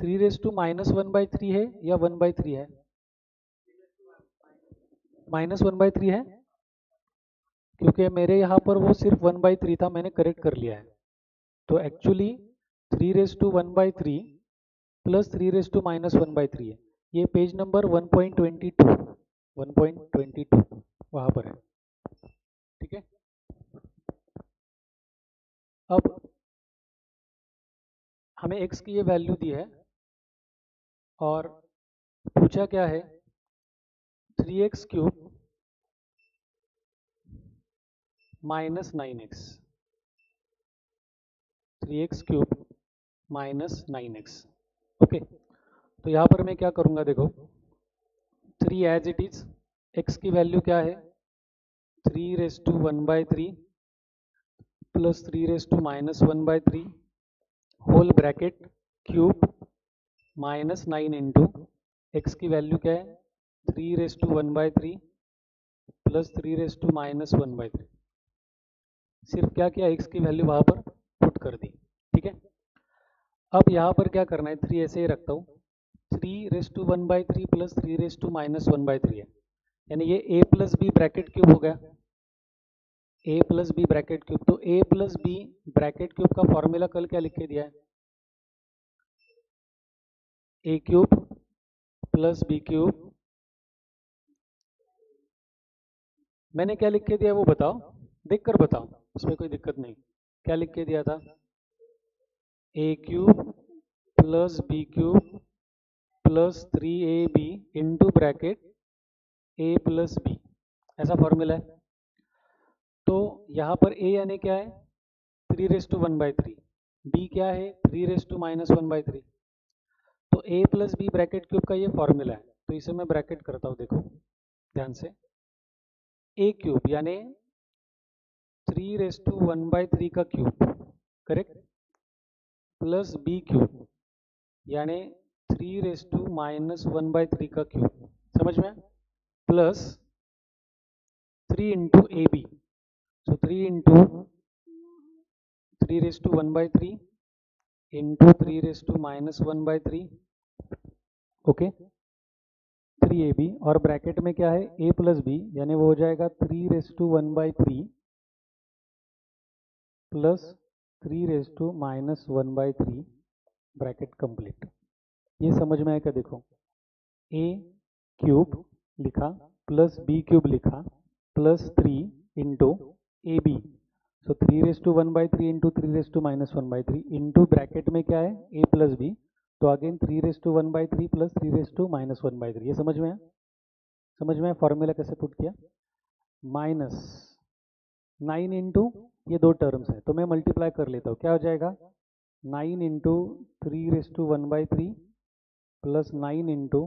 3⁻⁻⁻³ है या 1/3 है? -1/3 है, क्योंकि मेरे यहाँ पर वो सिर्फ 1/3 था, मैंने करेक्ट कर लिया है। तो एक्चुअली 3⁻1/3 प्लस 3⁻⁻1/3 है। ये पेज नंबर 1.22 वहाँ पर है। ठीक है, अब हमें x की ये वैल्यू दी है और पूछा क्या है, 3x³ minus 9x, 3x³ minus 9x। Okay, तो यहाँ पर मैं क्या करूँगा, देखो 3 एज इट इज, x की वैल्यू क्या है 3⁻1/3 plus 3⁻⁻1/3 whole bracket cube minus 9 into x की वैल्यू क्या है 3⁻1/3 प्लस 3⁻⁻1/3। सिर्फ क्या किया, एक्स की वैल्यू वहाँ पर पुट कर दी। ठीक है, अब यहाँ पर क्या करना है, 3 ऐसे ही रखता हूँ, 3⁻1/3 प्लस 3⁻⁻1/3 है, यानी ये a plus b bracket cube हो गया, a plus b bracket cube. तो a plus b bracket cube का फॉर्मूला कल क्या लिख के दिया है, a³ प्लस b³। मैंने क्या लिख के दिया वो बताओ, देख कर बताओ, उसमें कोई दिक्कत नहीं। क्या लिख के दिया था, a³ plus b³ plus 3ab into bracket a plus b, ऐसा फॉर्मूला है। तो यहाँ पर a यानी क्या है 3⁻1/3, b क्या है 3⁻⁻1/3। तो a plus b bracket cube का ये फॉर्मूला है, तो इसे मैं ब्रैकेट करता हूँ, देखो ध्यान से, a³ यानी 3⁻1/3 का क्यूब, करेक्ट, प्लस b³ यानी 3⁻⁻1/3 का क्यूब, समझ में, plus 3 into a b, so 3 into 3⁻1/3 into 3⁻⁻1/3, okay 3ab, और ब्रैकेट में क्या है a प्लस बी, यानी वो हो जाएगा 3⁻1/3 प्लस 3⁻⁻1/3, ब्रैकेट कंप्लीट। ये समझ में आया क्या, देखो a³ लिखा प्लस b³ लिखा plus 3 into a b, so 3⁻1/3 into 3⁻⁻1/3 into bracket में क्या है a प्लस बी, तो अगेन 3⁻1/3 प्लस 3⁻⁻1/3। ये समझ में है, समझ में फॉर्मूला कैसे पुट किया, माइनस 9 इंटू ये दो टर्म्स है, तो मैं मल्टीप्लाई कर लेता हूँ, क्या हो जाएगा 9 इंटू 3⁻1/3 प्लस 9 इंटू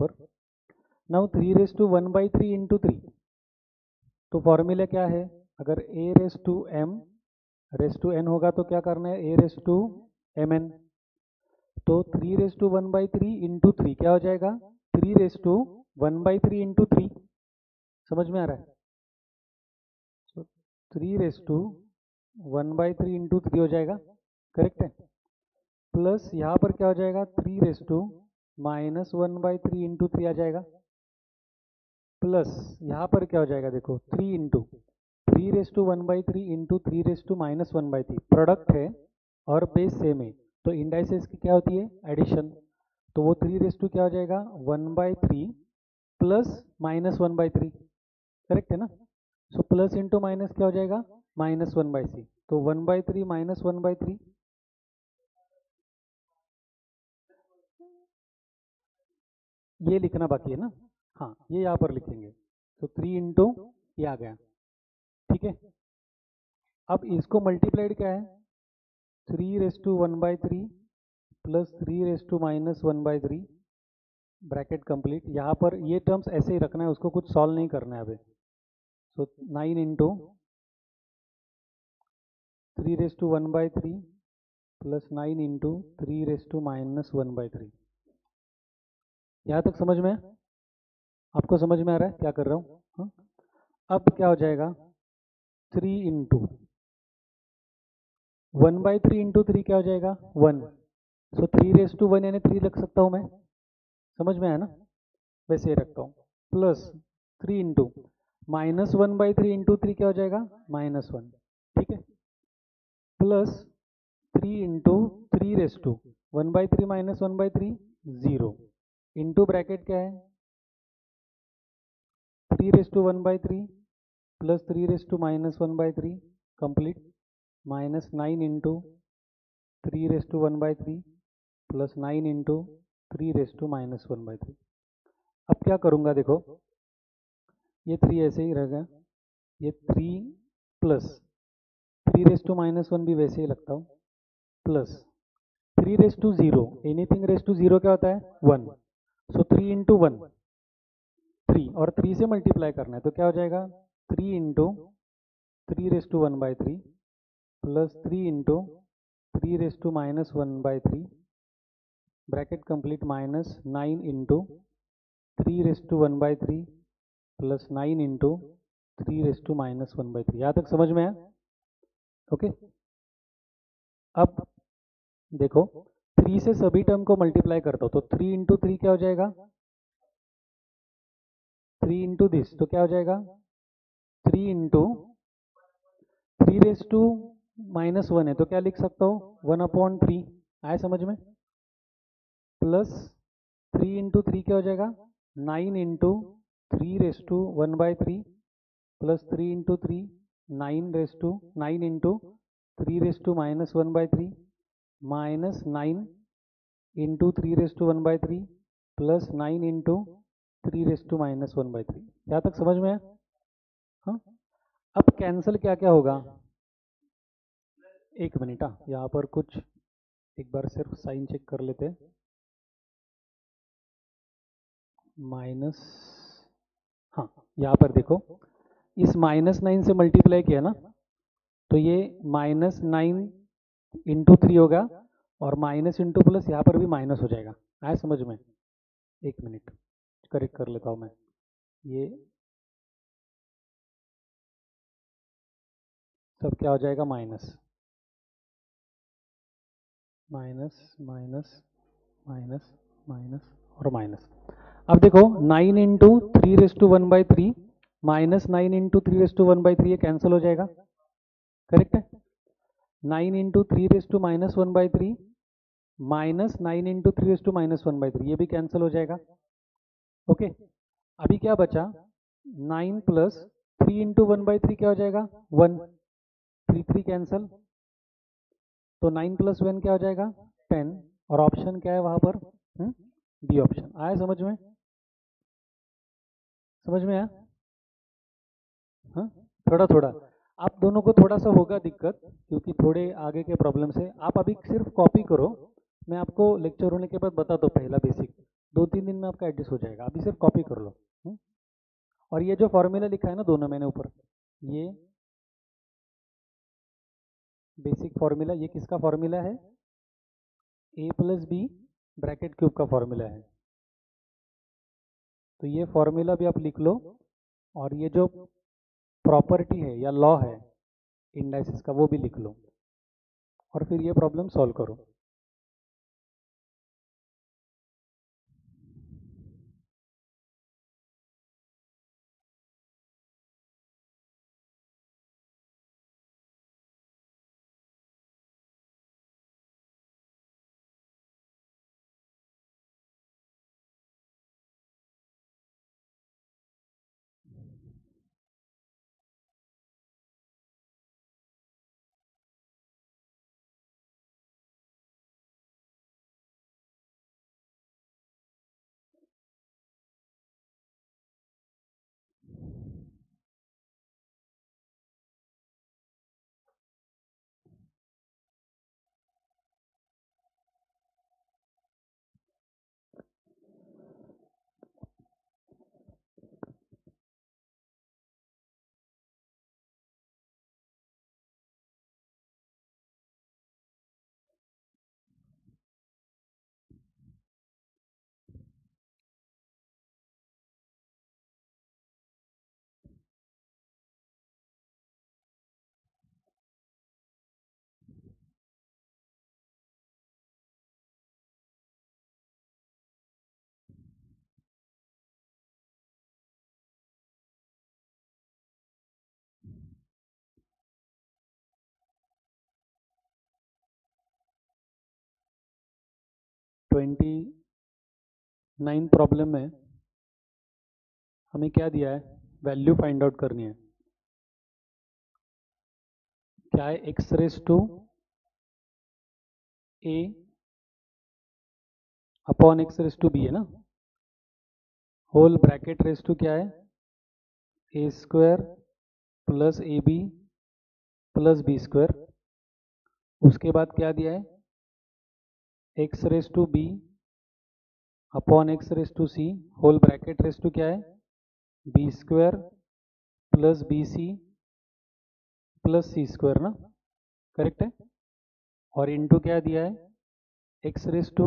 पर। नाउ 3⁻³ इंटू 3, तो फॉर्मूला क्या है, अगर a⁻m⁴n होगा तो क्या करना है, a⁻mn। तो 3⁻⁴ इंटू 3 क्या हो जाएगा, 3⁻⁴ इंटू 3। समझ में आ रहा है? तो 3⁻⁴ इंटू 3 हो जाएगा, करेक्ट है। प्लस यहाँ पर क्या हो जाएगा, 3⁻⁻⁴ इंटू 3 आ जाएगा। प्लस यहाँ पर क्या हो जाएगा, देखो 3 इंटू 3⁻⁴ इंटू 3⁻⁻⁴ प्रोडक्ट है और बेस सेम है, तो इंडाइसेस की क्या होती है, एडिशन। तो वो 3 क्या हो जाएगा, 1/3 प्लस -1/3, करेक्ट है ना। सो प्लस इंटू माइनस क्या हो जाएगा, -1/c। तो 1/3 -1/3, ये लिखना बाकी है ना, हाँ ये यहाँ पर लिखेंगे। तो 3 इंटू ये आ गया, ठीक है। अब इसको मल्टीप्लाइड क्या है, 3⁻⁴ प्लस 3⁻⁻⁴ ब्रैकेट कंप्लीट। यहाँ पर ये टर्म्स ऐसे ही रखना है, उसको कुछ सॉल्व नहीं करना है अभी। सो 9 इंटू 3⁻⁴ प्लस 9 इंटू 3⁻⁻⁴। यहाँ तक समझ में है? आपको समझ में आ रहा है क्या कर रहा हूँ? हाँ? अब क्या हो जाएगा, 3 इंटू 1/3 इंटू 3 क्या हो जाएगा, 1। सो 3⁻1 यानी 3 रख सकता हूँ मैं, समझ में आया ना, वैसे ही रखता हूँ। प्लस 3 इंटू -1/3 इंटू 3 क्या हो जाएगा, -1, ठीक है। प्लस 3 इंटू 3⁻1/3 -1/3 0 इंटू ब्रैकेट क्या है, 3⁻1/3 plus 3⁻⁻1/3 complete, -9 into 3⁻1/3 plus 9 into 3⁻⁻1/3। अब क्या करूँगा, देखो ये 3 ऐसे ही रहेगा, ये 3 प्लस 3⁻1 भी वैसे ही लगता हूँ, प्लस 3⁻0, एनीथिंग रेस टू 0 क्या होता है, 1। सो 3 इंटू 1 3, और 3 से मल्टीप्लाई करना है तो क्या हो जाएगा, 3 into 3⁻1/3 plus 3 into 3⁻1/3 bracket complete, -9 into 3⁻1/3 plus 9 into 3⁻1/3। यहाँ तक समझ में आया? ओके। अब देखो 3 से सभी टर्म को मल्टीप्लाई करता हूँ, तो 3 इंटू 3 क्या हो जाएगा, 3 इंटू दिस तो क्या हो जाएगा, 3 इंटू 3⁻1 है तो क्या लिख सकता हूँ, 1/3। आया समझ में? प्लस 3 इंटू 3 क्या हो जाएगा, 9 into 3⁻1/3 plus 3 into 3 9 into 3⁻1/3 -9 into 3⁻1/3 plus 9 into 3⁻1/3। यहाँ तक समझ में है? हाँ। अब कैंसिल क्या क्या होगा, एक मिनट, हाँ यहाँ पर कुछ एक बार सिर्फ साइन चेक कर लेते हैं। माइनस, हाँ यहाँ पर देखो इस -9 से मल्टीप्लाई किया ना, तो ये -9 इंटू 3 होगा, और माइनस इंटू प्लस यहाँ पर भी माइनस हो जाएगा। आया समझ में? एक मिनट करेक्ट कर लेता हूँ मैं, ये सब क्या हो जाएगा, minus minus minus minus minus और माइनस। अब देखो 9 इंटू 3⁻1/3 -9 इंटू 3⁻1/3 ये कैंसिल हो जाएगा, करेक्ट है। 9 इंटू 3⁻1/3 -9 इंटू 3⁻1/3 ये भी कैंसिल हो जाएगा, ओके। अभी क्या बचा, 9 प्लस 3 इंटू 1/3 क्या हो जाएगा, 1, 3 3 कैंसिल, तो 9 प्लस 1 क्या हो जाएगा, 10, और ऑप्शन क्या है वहाँ पर, बी ऑप्शन। आया समझ में? समझ में आया? हाँ थोड़ा थोड़ा। आप दोनों को थोड़ा सा होगा दिक्कत, क्योंकि थोड़े आगे के प्रॉब्लम से आप अभी सिर्फ कॉपी करो। मैं आपको लेक्चर होने के बाद बता दो पहला बेसिक, 2-3 दिन में आपका एडजस्ट हो जाएगा। अभी सिर्फ कॉपी कर लो। और ये जो फॉर्मूला लिखा है ना दोनों मैंने ऊपर, ये बेसिक फॉर्मूला, ये किसका फॉर्मूला है? ए प्लस बी ब्रैकेट क्यूब का फॉर्मूला है। तो ये फॉर्मूला भी आप लिख लो, और ये जो प्रॉपर्टी है या लॉ है इंडाइसिस का वो भी लिख लो, और फिर ये प्रॉब्लम सॉल्व करो। ट्वेंटी 9 प्रॉब्लम में हमें क्या दिया है? वैल्यू फाइंड आउट करनी है। क्या है? X raise to a upon x raise to b है ना, होल ब्रैकेट रेस टू क्या है? A square plus a b plus b square. उसके बाद क्या दिया है? X raise to b upon x raise to c, whole bracket raise to क्या है? B square plus b c plus c square ना, करेक्ट है। और इनटू क्या दिया है? X raise to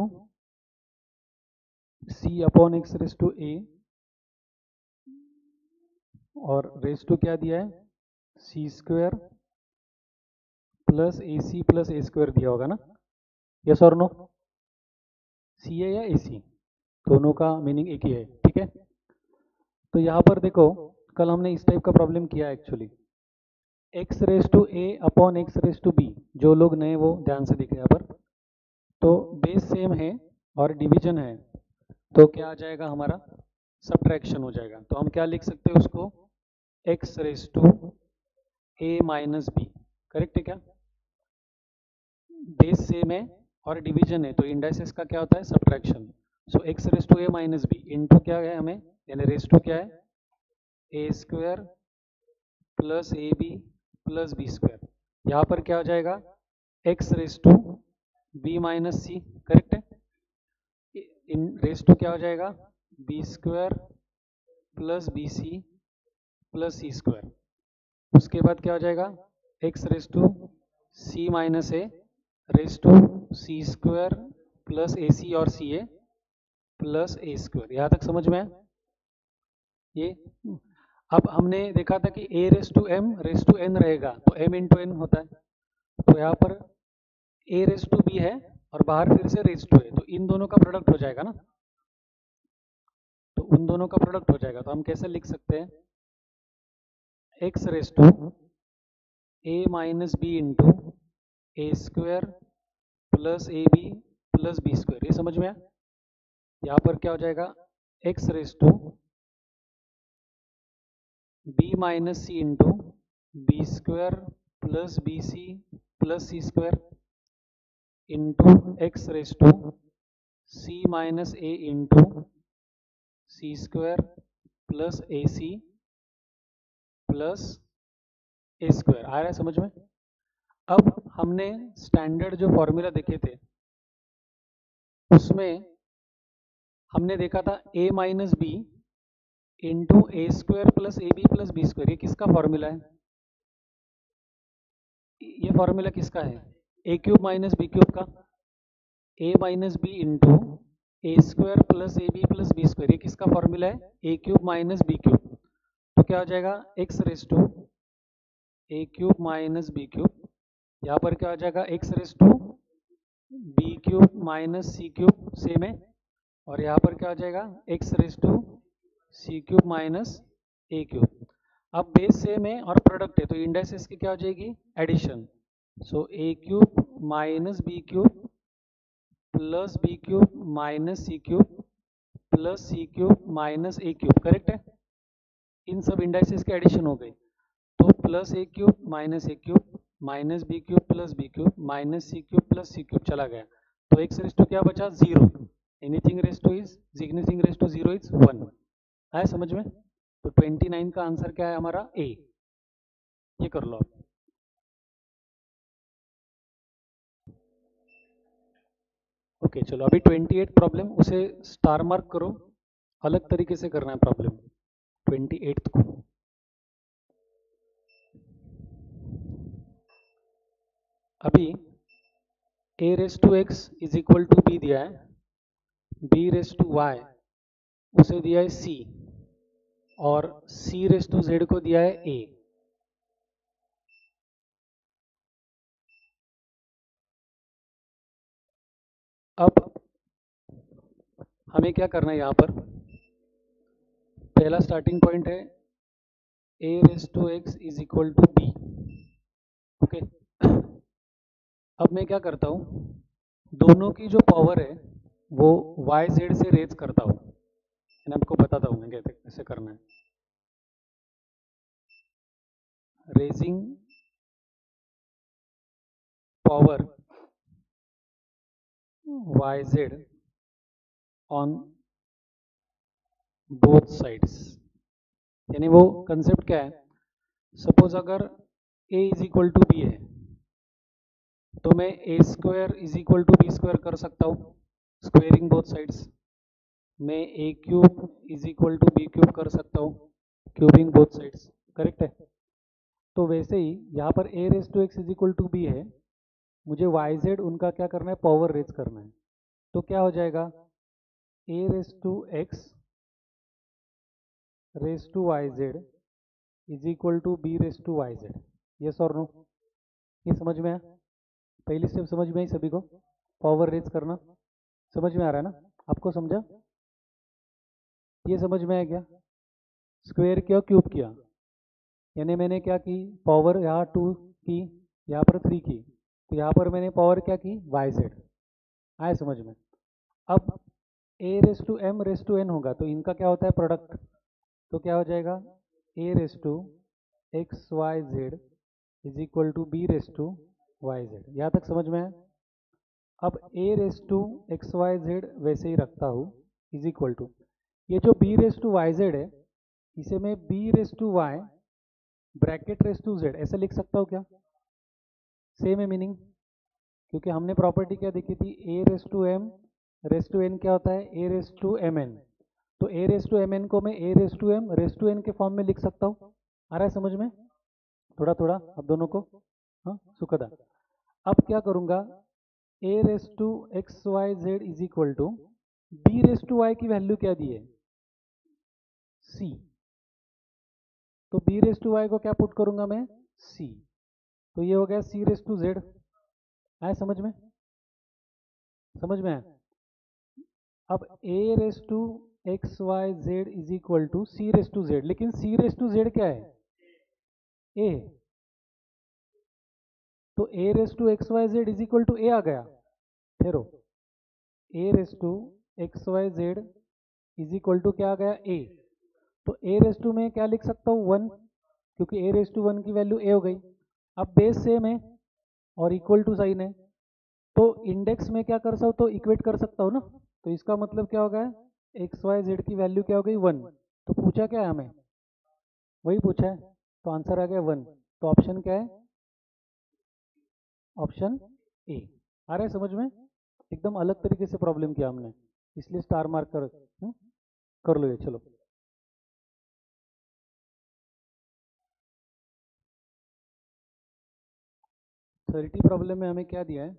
c upon x raise to ए, और race to क्या दिया है? सी square plus a c plus a square दिया होगा ना, यस और नो? सी है या ए सी, दोनों का मीनिंग एक ही है, ठीक है। तो यहाँ पर देखो, कल हमने इस टाइप का प्रॉब्लम किया actually, x raise to a upon x raise to b. जो लोग नए वो ध्यान से दिखे यहाँ पर। तो बेस सेम है और डिवीजन है, तो क्या आ जाएगा हमारा? सब्ट्रैक्शन हो जाएगा। तो हम क्या लिख सकते हैं उसको? X raise to a minus b, correct है क्या? बेस सेम है और डिवीजन है, तो इंडाइसेस का क्या होता है? Subtraction. So x raise to a minus b into क्या है हमें, यानी रेस टू क्या है? A square plus a b plus b square. यहाँ पर क्या हो जाएगा? X raise to b minus c, correct है। इन रेस टू क्या हो जाएगा? B square plus b c plus c square. उसके बाद क्या हो जाएगा? X raise to c minus a raise to C square plus a सी और सी ए प्लस ए स्क्वायर। यहाँ तक समझ में आया ये? अब हमने देखा था कि a raise to m raise to n रहेगा, तो एम इंटू एन होता है। तो यहाँ पर ए रेस टू बी है और बाहर फिर से रेस टू है, तो इन दोनों का प्रोडक्ट हो जाएगा ना, तो उन दोनों का प्रोडक्ट हो जाएगा। तो हम कैसे लिख सकते हैं? X raise to a minus b into a square plus a b plus b square. ये समझ में आया? यहाँ पर क्या हो जाएगा? X raise to b minus c into b square plus b c plus c square into x raise to c minus a into c square plus a c plus a square. आ रहा है समझ में? अब हमने standard जो formula देखे थे उसमें हमने देखा था a minus b into a square plus a b plus b square. ये किसका फॉर्मूला है? ये फॉर्मूला किसका है? A cube minus b cube का। A minus b into a square plus a b plus b square. ये किसका formula है? A cube minus b cube. तो क्या हो जाएगा? X raise to a cube minus b cube. यहाँ पर क्या हो जाएगा? X raise to b cube minus c cube, same है। और यहाँ पर क्या हो जाएगा? X raise to c cube minus a cube. अब बेस सेम है और प्रोडक्ट है तो इंडेक्सेस की क्या हो जाएगी? Addition. So a cube minus b cube plus b cube minus c cube plus c cube minus a cube, correct है? इन सब इंडेक्सेस के एडिशन हो गई। तो plus a cube minus b cube plus b cube minus c cube plus c cube चला गया। तो एक्स रेस टू क्या बचा? 0। Anything raise to 0 is 1। आया समझ में? तो 29 का आंसर क्या है हमारा? ए। ये कर लो आप। ओके चलो, अभी 28 प्रॉब्लम, उसे स्टार मार्क करो। अलग तरीके से करना है प्रॉब्लम 28 को। अभी a raise to x is equal to b दिया है, b रेस टू वाई उसे दिया है c, और c रेस टू z को दिया है a। अब हमें क्या करना है? यहाँ पर पहला स्टार्टिंग पॉइंट है a raise to x is equal to b. Okay, अब मैं क्या करता हूँ, दोनों की जो पावर है वो वाई जेड से रेज करता हूँ। मैंने आपको बताता हूँ कैसे कैसे करना है। Raising power y z on both sides. यानी वो कंसेप्ट क्या है? सपोज अगर a is equal to b है तो मैं a square is equal to b square कर सकता हूँ, स्क्वेयरिंग बोथ साइड्स। मैं a cube is equal to b cube कर सकता हूँ, क्यूबिंग बोथ साइड्स, करेक्ट है? तो वैसे ही यहाँ पर a raise to x is equal to b है, मुझे वाई जेड उनका क्या करना है? पावर रेज करना है। तो क्या हो जाएगा? a raise to x raise to y z is equal to b raise to y z. Yes और नो? ये समझ में आया? पहली स्टेप समझ में आई सभी को? पावर रेज करना समझ में आ रहा है ना? आपको समझा? ये समझ में आया क्या? स्क्वायर किया क्यूब किया, यानी मैंने क्या की? पावर यहाँ 2 की, यहाँ पर 3 की, तो यहाँ पर मैंने पावर क्या की? Y z. आए समझ में? अब a raise to m raise to n होगा तो इनका क्या होता है? प्रोडक्ट। तो क्या हो जाएगा? a raise to x y z is equal to b raise to y z. यहाँ तक समझ में है? अब a raise to x y z वैसे ही रखता हूँ इज इक्वल टू, ये जो b raise to y z है इसे मैं b raise to y bracket raise to z ऐसे लिख सकता हूँ क्या? सेम है मीनिंग, क्योंकि हमने प्रॉपर्टी क्या देखी थी? a raise to m raise to n क्या होता है? a raise to m n. तो a raise to m n को मैं a raise to m raise to n के फॉर्म में लिख सकता हूँ। आ रहा है समझ में? थोड़ा थोड़ा अब दोनों को, हाँ सुखदा। अब क्या करूँगा? a raise to x y z is equal to b raise to y की वैल्यू क्या दी है? c। तो b रेस टू वाई को क्या पुट करूंगा मैं? c। तो ये हो गया c रेस टू जेड। आया समझ में? समझ में आया? अब a raise to x y z is equal to c raise to z, लेकिन c रेस टू जेड क्या है? a। तो a raise to x y z is equal to a आ गया। ठहरो, a raise to x y z is equal to क्या आ गया? a। तो a रेस टू में क्या लिख सकता हूँ? 1, क्योंकि a रेस टू 1 की वैल्यू a हो गई। अब बेस सेम है और इक्वल टू साइन है, तो इंडेक्स में क्या कर सकता हूँ? तो इक्वेट कर सकता हूँ ना। तो इसका मतलब क्या हो गया? एक्स वाई जेड की वैल्यू क्या हो गई? 1। तो पूछा क्या है हमें? वही पूछा है, तो आंसर आ गया 1। तो ऑप्शन क्या है? Option A. आ रहा है समझ में? एकदम अलग तरीके से प्रॉब्लम किया हमने, इसलिए स्टार मार्क कर लो ये। चलो 30 प्रॉब्लम में हमें क्या दिया है?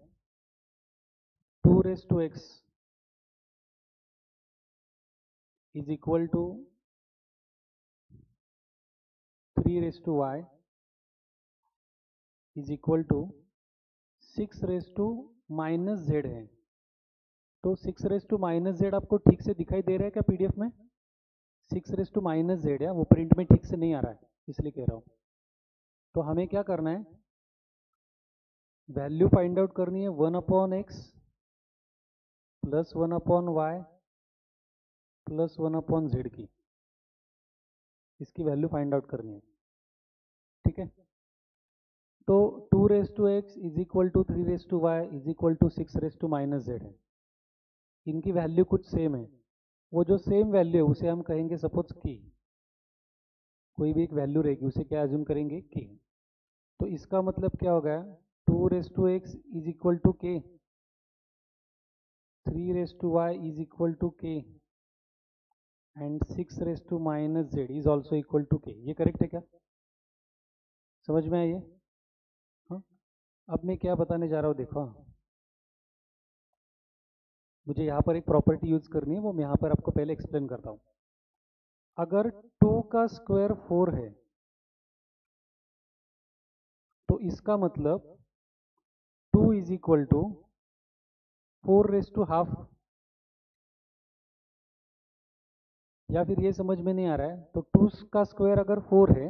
2 raised to x is equal to 3 raised to y is equal to 6 raised to minus z है। तो 6 रेस टू माइनस जेड आपको ठीक से दिखाई दे रहा है क्या पीडीएफ में? 6 रेस टू माइनस जेड है, वो प्रिंट में ठीक से नहीं आ रहा है, इसलिए कह रहा हूँ। तो हमें क्या करना है? वैल्यू फाइंड आउट करनी है 1/x plus 1/y plus 1/z की। इसकी वैल्यू फाइंड आउट करनी है, ठीक है? तो 2 raise to x is equal to 3 raise to y is equal to 6 raise to minus z है। इनकी वैल्यू कुछ सेम है। वो जो सेम वैल्यू है उसे हम कहेंगे सपोज की। कोई भी एक वैल्यू रहेगी उसे क्या एज्यूम करेंगे? की। तो इसका मतलब क्या होगा? 2 raise to x is equal to k, 3 raise to y is equal to k and 6 raise to minus z is also equal to k. ये करेक्ट है क्या? समझ में आइए? हाँ। अब मैं क्या बताने जा रहा हूँ देखो, मुझे यहाँ पर एक प्रॉपर्टी यूज करनी है, वो मैं यहाँ पर आपको पहले एक्सप्लेन करता हूँ। अगर 2 का स्क्वायर 4 है तो इसका मतलब 2 is equal to 4 raise to half. या फिर ये समझ में नहीं आ रहा है तो 2 का स्क्वायर अगर 4 है,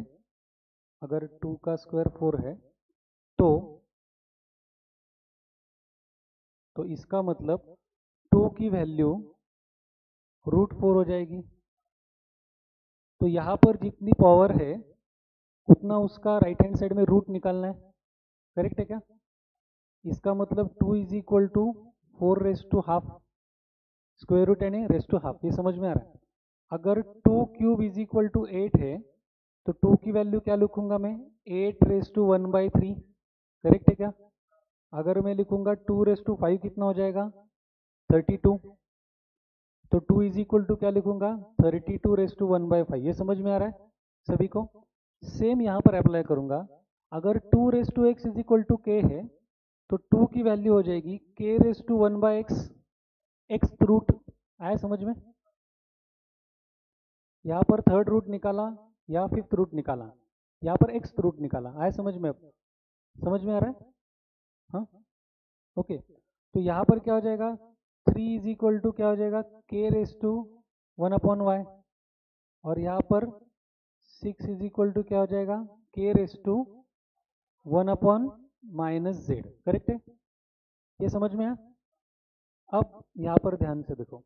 अगर 2 का स्क्वायर 4 है तो इसका मतलब 2 की वैल्यू √4 हो जाएगी। तो यहाँ पर जितनी पावर है उतना उसका राइट हैंड साइड में रूट निकालना है। करेक्ट है क्या? इसका मतलब 2 is equal to 4 raise to half, square root यानी रेस टू हाफ। ये समझ में आ रहा है? अगर 2 क्यूब इज इक्वल टू 8 है तो 2 की वैल्यू क्या लिखूंगा मैं? 8 रेस टू 1/3। करेक्ट है क्या? अगर मैं लिखूंगा 2 रेस टू 5 कितना हो जाएगा? 32। तो 2 इज इक्वल टू क्या लिखूंगा? 32 रेस टू 1/5। ये समझ में आ रहा है सभी को? सेम यहाँ पर अप्लाई करूंगा। अगर 2 raise to x is equal to k है तो 2 की वैल्यू हो जाएगी k raise to 1/x, x root. आया समझ में? यहाँ पर थर्ड रूट निकाला या फिफ्थ रूट निकाला, यहाँ पर एक्स रूट निकाला। आया समझ में? अब समझ में आ रहा है? हाँ, ओके। तो यहाँ पर क्या हो जाएगा? 3 इज इक्वल टू क्या हो जाएगा? k raise to 1/y। और यहाँ पर 6 इज इक्वल टू क्या हो जाएगा? k raise to 1/-z। Correct है? ये समझ में आया? अब यहाँ पर ध्यान से देखो,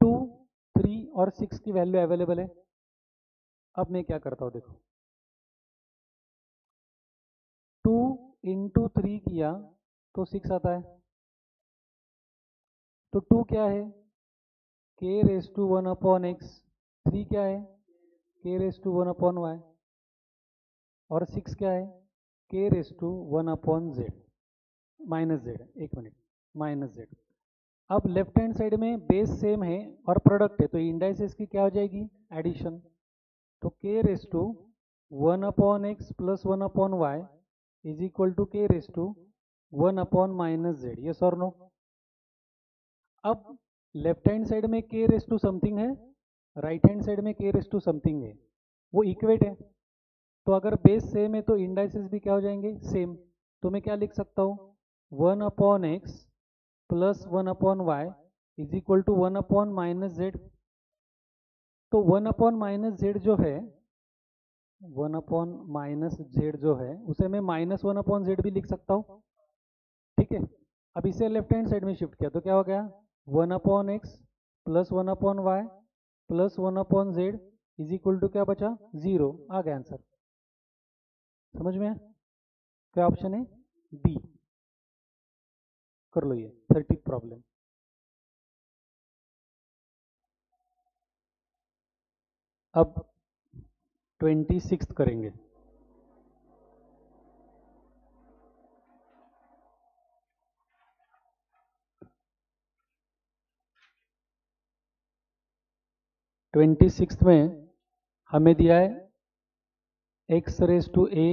2, 3 और 6 की वैल्यू अवेलेबल है। अब मैं क्या करता हूँ देखो, 2 इंटू 3 किया तो 6 आता है। तो 2 क्या है? k raise to 1/x। 3 क्या है? k raise to 1/y। और 6 क्या है? k raise to 1/z minus z. एक मिनट, माइनस जेड। अब लेफ्ट हैंड साइड में बेस सेम है और प्रोडक्ट है, तो इंडाइसेस की क्या हो जाएगी? एडिशन। तो k raise to 1/x plus 1/y is equal to k raise to 1/-z। Yes और नो? अब लेफ्ट हैंड साइड में k रेस टू समथिंग है, राइट हैंड साइड में k रेस टू समथिंग है, वो इक्वेट है। तो अगर बेस सेम है तो इंडाइसेस भी क्या हो जाएंगे? सेम। तो मैं क्या लिख सकता हूँ? 1/x plus 1/y is equal to 1/-z। तो 1/-z जो है, 1/-z जो है उसे मैं -1/z भी लिख सकता हूँ। ठीक है? अब इसे लेफ्ट हैंड साइड में शिफ्ट किया तो क्या हो गया? 1/x plus 1/y plus 1/z is equal to क्या बचा? 0। आ गया आंसर। समझ में? क्या ऑप्शन है? डी। कर लो ये 30 प्रॉब्लम। अब 26 करेंगे। 26 में हमें दिया है x raise to a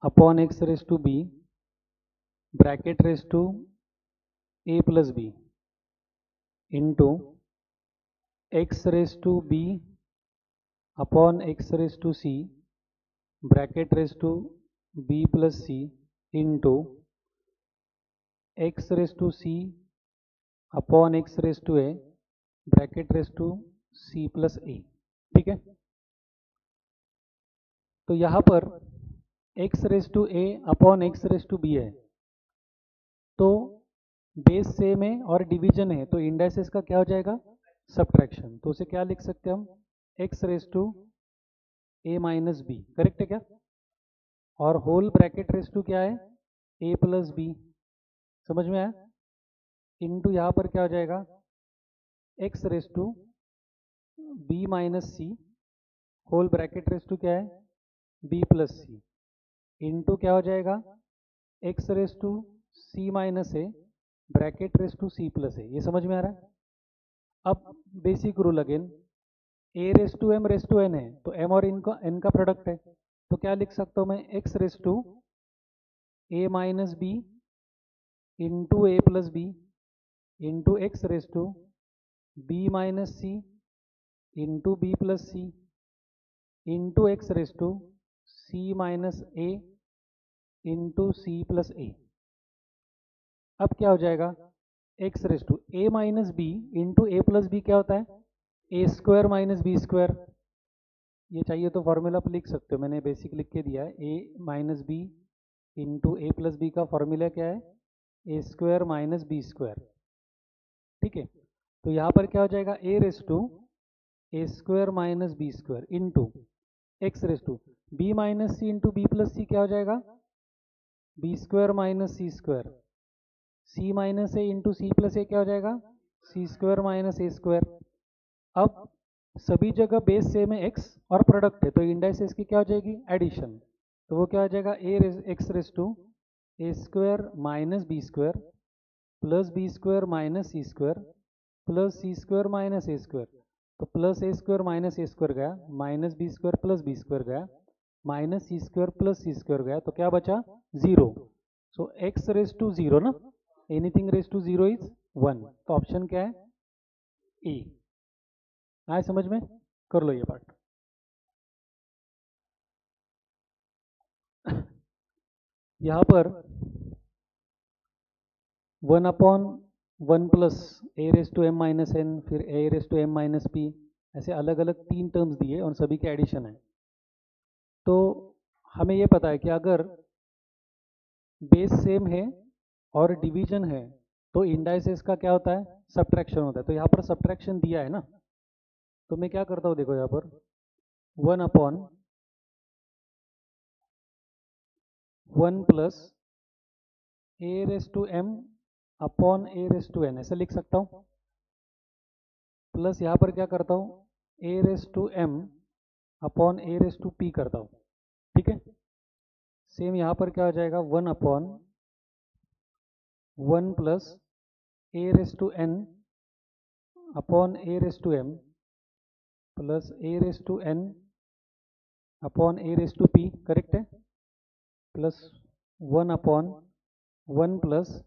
upon x raise to b bracket raise to a plus b into x raise to b upon x raise to c bracket raise to b plus c into x raise to c upon x raise to a bracket raise to c plus a. ठीक है, तो यहाँ पर x raise to a upon x raise to b है, तो base same है और division है, तो इंडाइसेस का क्या हो जाएगा, सब्ट्रैक्शन। तो उसे क्या लिख सकते हैं हम, x raise to a minus b, correct है क्या, और होल ब्रैकेट रेस टू क्या है, ए प्लस बी, समझ में आया, इंटू यहाँ पर क्या हो जाएगा, x raise to b minus c whole bracket raise to क्या है, बी प्लस सी इंटू क्या हो जाएगा, x raise to c minus a bracket raise to c plus a. ये समझ में आ रहा है। अब basic rule again, a raise to m raise to n है, तो एम और एन का प्रोडक्ट है, तो क्या लिख सकता हूँ मैं, x raise to a minus b into a plus b into x raise to b minus c into b plus c into x raise to c minus a into c plus a. अब क्या हो जाएगा, x raise to a minus b into a plus b क्या होता है, a square minus b square. ये चाहिए तो फॉर्मूला आप लिख सकते हो, मैंने बेसिक लिख के दिया है, a minus b into a plus b का फॉर्मूला क्या है, a square minus b square. ठीक है, तो यहाँ पर क्या हो जाएगा, a raise to a square minus b square into x raise to b minus c into b plus c क्या हो जाएगा, b square minus c square, c minus a into c plus a क्या हो जाएगा, c square minus a square. अब सभी जगह base same है एक्स और प्रोडक्ट है, तो इंडाइसेस की क्या हो जाएगी, एडिशन, तो वो क्या हो जाएगा, x raise to a square minus b square plus b square minus c square plus c square minus a square, तो plus a square minus a square गया, minus b square plus b square गया, minus c square plus c square गया, तो क्या बचा, zero. So x raise to zero ना, anything raise to zero is one, तो option क्या है, ए। आए समझ में, कर लो ये पार्ट। यहाँ पर one upon one plus a raise to m minus n, फिर a raise to m minus p, ऐसे अलग अलग तीन टर्म्स दिए और सभी के एडिशन है। तो हमें ये पता है कि अगर बेस सेम है और डिवीजन है तो इंडाइसेस का क्या होता है, सब्ट्रैक्शन होता है। तो यहाँ पर सब्ट्रैक्शन दिया है ना, तो मैं क्या करता हूँ, देखो यहाँ पर one upon one plus a raise to m upon a raise to n, ऐसे लिख सकता हूँ, प्लस यहाँ पर क्या करता हूँ, a raise to m upon a raise to p करता हूँ। ठीक है, सेम यहाँ पर क्या हो जाएगा, one upon one plus a raise to n upon a raise to m plus a raise to n upon a raise to p, correct है, plus one upon one plus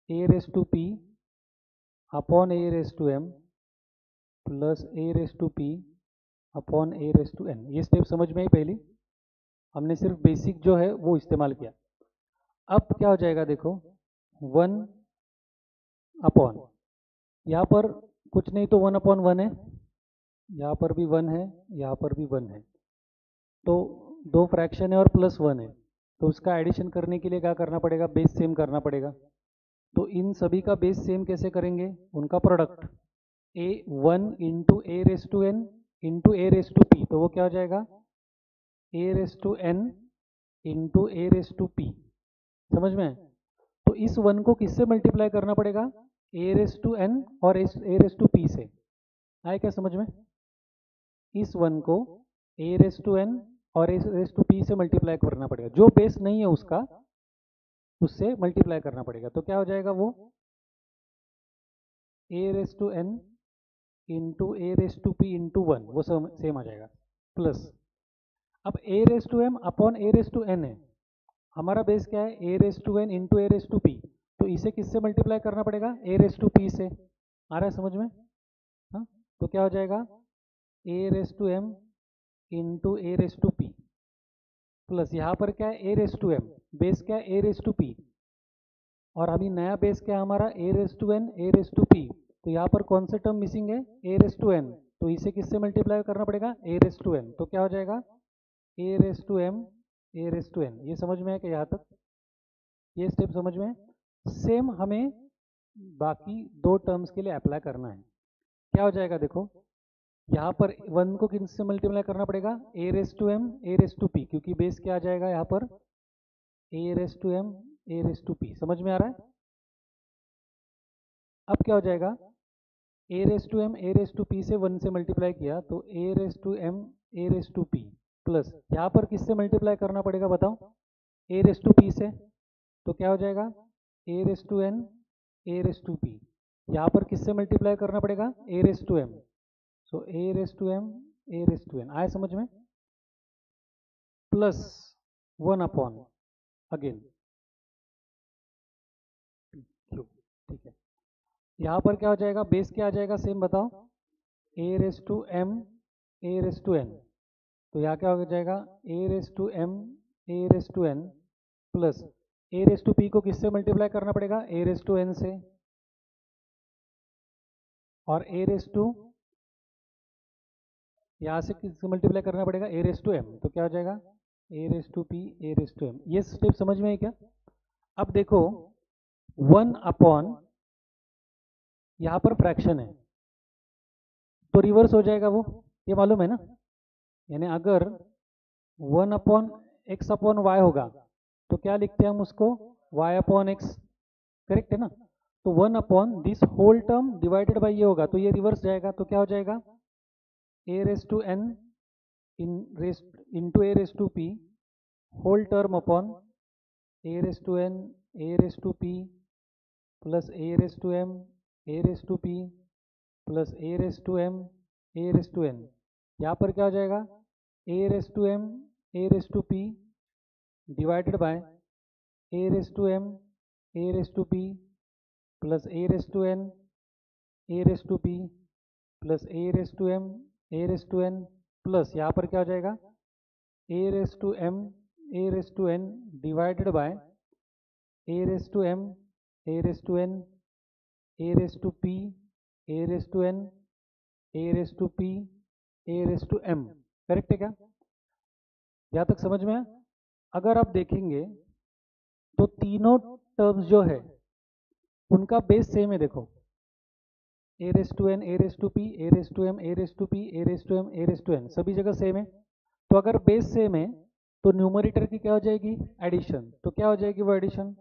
a raise to p upon a raise to m plus a raise to p upon a raise to n. ये step समझ में आई, पहली हमने सिर्फ basic जो है वो इस्तेमाल किया। अब क्या हो जाएगा, देखो वन अपॉन, यहाँ पर कुछ नहीं तो वन अपॉन वन है, यहाँ पर भी वन है, यहाँ पर भी वन है, तो दो फ्रैक्शन है और प्लस वन है, तो उसका एडिशन करने के लिए क्या करना पड़ेगा, बेस सेम करना पड़ेगा। तो इन सभी का बेस सेम कैसे करेंगे, उनका product a one into a raise to n into a raise to p, तो वो क्या हो जाएगा, a raise to n into a raise to p, समझ में। तो इस वन को किससे मल्टीप्लाई करना पड़ेगा, ए रेस टू एन और ए रेस टू पी से, आए क्या समझ में। इस वन को ए रेस टू एन और ए रेस टू पी से मल्टीप्लाई करना पड़ेगा, जो बेस नहीं है उसका उससे मल्टीप्लाई करना पड़ेगा, तो क्या हो जाएगा वो a raise to n into a raise to p into one, वो सेम आ जाएगा, प्लस अब a raise to m upon a raise to n है, हमारा बेस क्या है, a raise to n into a raise to p, तो इसे किससे मल्टीप्लाई करना पड़ेगा, ए रेस टू पी से। आ रहा है समझ में? हाँ, तो क्या हो जाएगा, a raise to m into a raise to p plus यहाँ पर क्या है, a raise to m, base क्या है, ए रेस टू पी, और अभी नया बेस क्या है हमारा, a raise to n a raise to p, तो यहाँ पर कौन से टर्म मिसिंग है, ए रेस टू एन, तो इसे किससे मल्टीप्लाई करना पड़ेगा, ए रेस टू एन, तो क्या हो जाएगा, a raise to m a raise to n. ये समझ में है कि यहाँ तक, ये स्टेप समझ में है? सेम हमें बाकी दो टर्म्स के लिए अप्लाई करना है। क्या हो जाएगा देखो, यहाँ पर वन को किससे मल्टीप्लाई करना पड़ेगा, a raise to m a raise to p, क्योंकि बेस क्या आ जाएगा यहाँ पर, a raise to m a raise to p. समझ में आ रहा है? अब क्या हो जाएगा, a raise to m a raise to p से वन से मल्टीप्लाई किया तो a raise to m a raise to p plus यहाँ पर किससे मल्टीप्लाई करना पड़ेगा बताओ, ए रेस टू पी से, तो क्या हो जाएगा, a raise to n a raise to p, यहाँ पर किससे मल्टीप्लाई करना पड़ेगा, a raise to m, so a raise to m a raise to n. आया समझ में? Plus one upon again cube, ठीक है। यहाँ पर क्या हो जाएगा, बेस क्या आ जाएगा सेम बताओ, a raise to m a raise to n, तो यहाँ क्या हो जाएगा, a raise to m a raise to n plus a raise to p को किससे मल्टीप्लाई करना पड़ेगा, ए रेस टू एन से, और ए रेस टू यहाँ से किससे मल्टीप्लाई करना पड़ेगा, ए रेस टू एम, तो क्या हो जाएगा, a raise to p a raise to m. ये स्टेप समझ में है क्या? अब देखो वन अपॉन यहाँ पर फ्रैक्शन है तो रिवर्स हो जाएगा वो, ये मालूम है ना, यानी अगर one upon x upon y होगा तो क्या लिखते हैं हम उसको, वाई अपॉन एक्स, करेक्ट है ना, तो one upon this whole term divided by ये होगा तो ये रिवर्स जाएगा, तो क्या हो जाएगा, a raise to n into a raise to p whole term upon a raise to n a raise to p plus a raise to m a raise to p plus a raise to m a raise to n. यहाँ पर क्या हो जाएगा, a raise to m a raise to p divided by a raise to m a raise to p plus a raise to n a raise to p plus a raise to m a raise to n plus यहाँ पर क्या हो जाएगा, a raise to m a raise to n divided by a raise to m a raise to n a raise to p a raise to n a raise to p a raise to m. Correct है क्या? यहाँ तक समझ में है? अगर आप देखेंगे तो तीनों टर्म्स जो है उनका बेस सेम है, देखो a raise to n a raise to p a raise to m a raise to p a raise to m a raise to n, सभी जगह सेम है। तो अगर बेस सेम है तो न्यूमरेटर की क्या हो जाएगी, एडिशन, तो क्या हो जाएगी वो addition,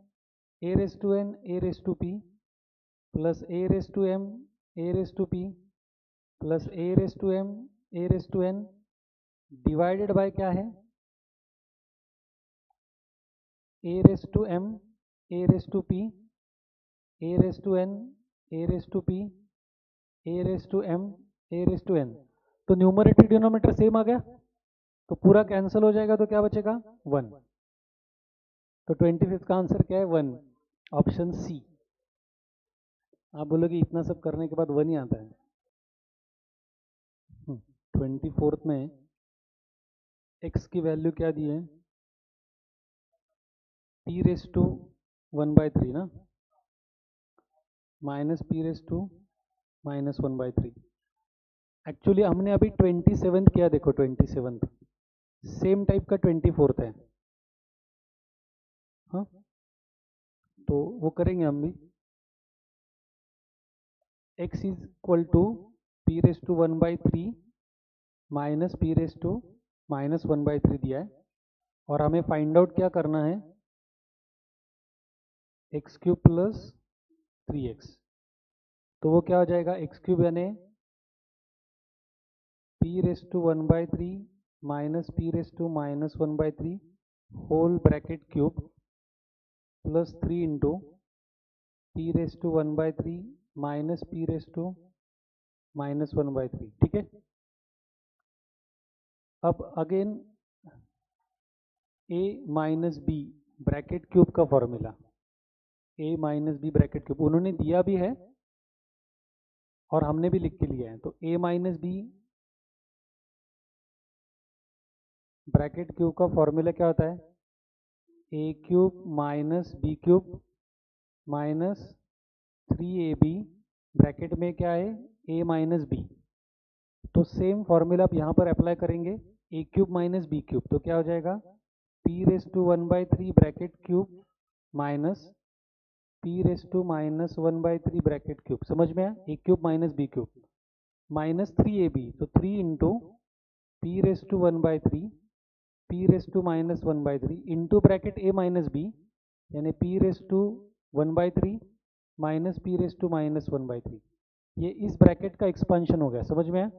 a raise to n a raise to p plus a raise to m a raise to p plus a raise to m a raise to n divided by क्या है, a raise to m a raise to p a raise to n a raise to p a raise to m a raise to n. तो numerator denominator same आ गया तो पूरा cancel हो जाएगा, तो क्या बचेगा, वन। तो 25 का आंसर क्या है, वन, ऑप्शन सी। आप बोलोगे इतना सब करने के बाद वन ही आता है। 24th में x की वैल्यू क्या दी है, p रेस टू 1/3 ना, minus p raise to minus 1/3। Actually हमने अभी 27th किया, देखो 27th सेम टाइप का 24th है, हाँ, तो वो करेंगे हम भी। x is equal to p raise to 1/3 minus p raise to minus 1/3 दिया है, और हमें फाइंड आउट क्या करना है, एक्स क्यूब प्लस 3x, तो वो क्या हो जाएगा, एक्स क्यूब यानी p raise to 1/3 minus p raise to minus 1/3 whole bracket cube plus 3 into p raise to 1/3 minus p raise to -1/3, ठीक है। अब again a minus b bracket cube का formula, a minus b bracket cube उन्होंने दिया भी है और हमने भी लिख के लिया है। तो a minus b bracket cube का फॉर्मूला क्या होता है, a cube minus b cube minus 3ab bracket में क्या है, a माइनस बी। तो सेम फॉर्मूला आप यहाँ पर अप्लाई करेंगे, a cube minus b cube, तो क्या हो जाएगा p⁻³ bracket cube minus p⁻⁻1/3 bracket cube. समझ में आया, a cube minus b cube minus 3ab, तो 3 into p⁻⁻1/3 p⁻⁻1/3 into bracket a minus B, यानी p⁻1/3 माइनस p⁻⁻1/3। ये इस ब्रैकेट का एक्सपेंशन हो गया, समझ में आया।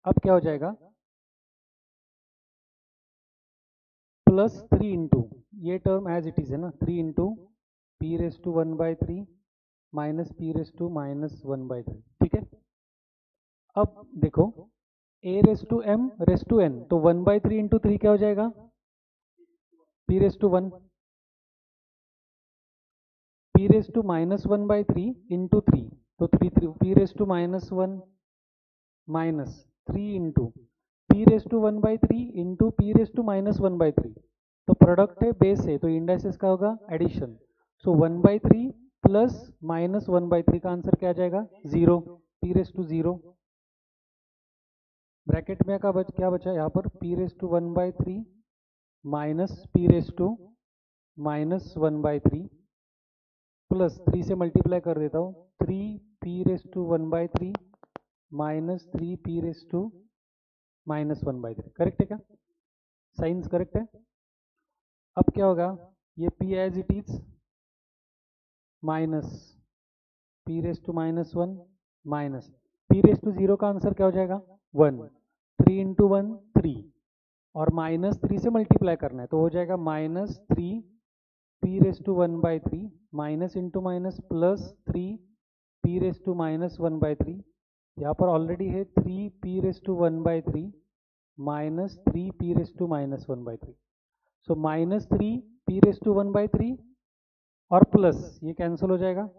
अब क्या हो जाएगा, +3 इंटू, ये टर्म एज इट इज है ना, 3 इंटू p⁻1/3 माइनस p⁻⁻1/3, ठीक है। अब देखो a⁻m⁻n, तो 1/3 इंटू 3 क्या हो जाएगा, p⁻1, p⁻⁻1/3 इंटू 3, तो 3 p⁻1 minus 3 into p⁻1/3 into p⁻⁻1/3, तो प्रोडक्ट है बेस है, तो इंडाइसेस का होगा एडिशन। सो 1/3 प्लस -1/3 का आंसर क्या आ जाएगा, 0, p⁻0। ब्रैकेट में क्या बचा यहाँ पर, p⁻1/3 माइनस p⁻⁻1/3 प्लस 3 से मल्टीप्लाई कर देता हूँ, 3p⁻1/3 माइनस 3p⁻⁻1/3, करेक्ट है क्या, साइंस करेक्ट है। अब क्या होगा, ये p as it is minus p⁻1 minus p⁻0 का आंसर क्या हो जाएगा, 1, 3 इंटू 1 3, और माइनस 3 से मल्टीप्लाई करना है, तो हो जाएगा minus 3 p⁻1/3 minus into minus plus 3 p⁻1/3, यहाँ पर ऑलरेडी है 3 p⁻1/3 minus 3 p⁻1/3, so minus 3 p⁻1/3 और प्लस ये कैंसिल हो जाएगा,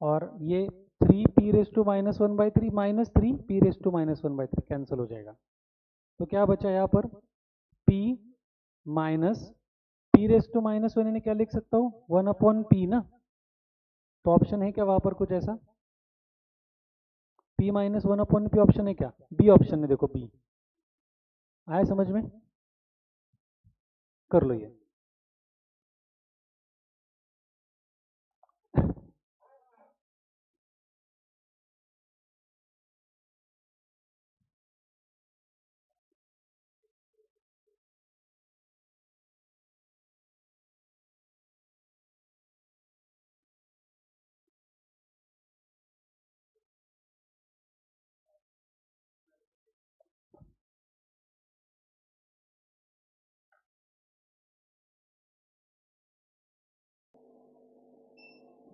और ये 3 p⁻1/3 माइनस 3 p⁻1/3 कैंसिल हो जाएगा। तो क्या बचा यहाँ पर, p माइनस p⁻1 ने क्या लिख सकता हूँ, 1/p ना, तो ऑप्शन है क्या वहाँ पर कुछ ऐसा, p-1/p ऑप्शन है क्या, बी ऑप्शन है, देखो बी आया समझ में, कर लो ये।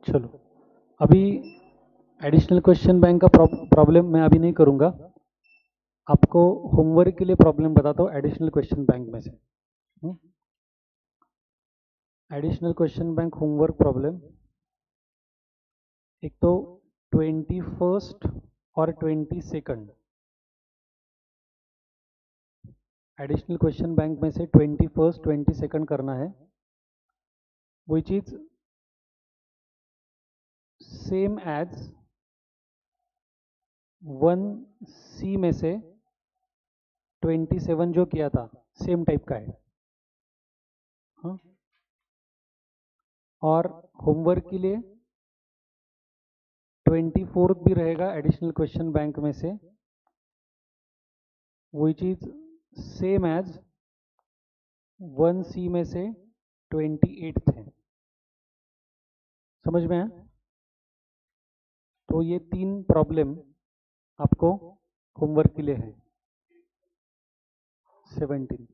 चलो अभी एडिशनल क्वेश्चन बैंक का प्रॉब्लम मैं अभी नहीं करूँगा, आपको होमवर्क के लिए प्रॉब्लम बताता हूँ एडिशनल क्वेश्चन बैंक में से। Additional question bank homework problem, एक तो 21 और 22 एडिशनल क्वेश्चन बैंक में से 21 22 करना है, which is same as 1C में से 27 जो किया था सेम टाइप का है, हाँ। और होमवर्क के लिए 24 भी रहेगा एडिशनल क्वेश्चन बैंक में से, which is same as 1C में से 28 है, समझ में आया। तो ये 3 प्रॉब्लम आपको होमवर्क के लिए है। 17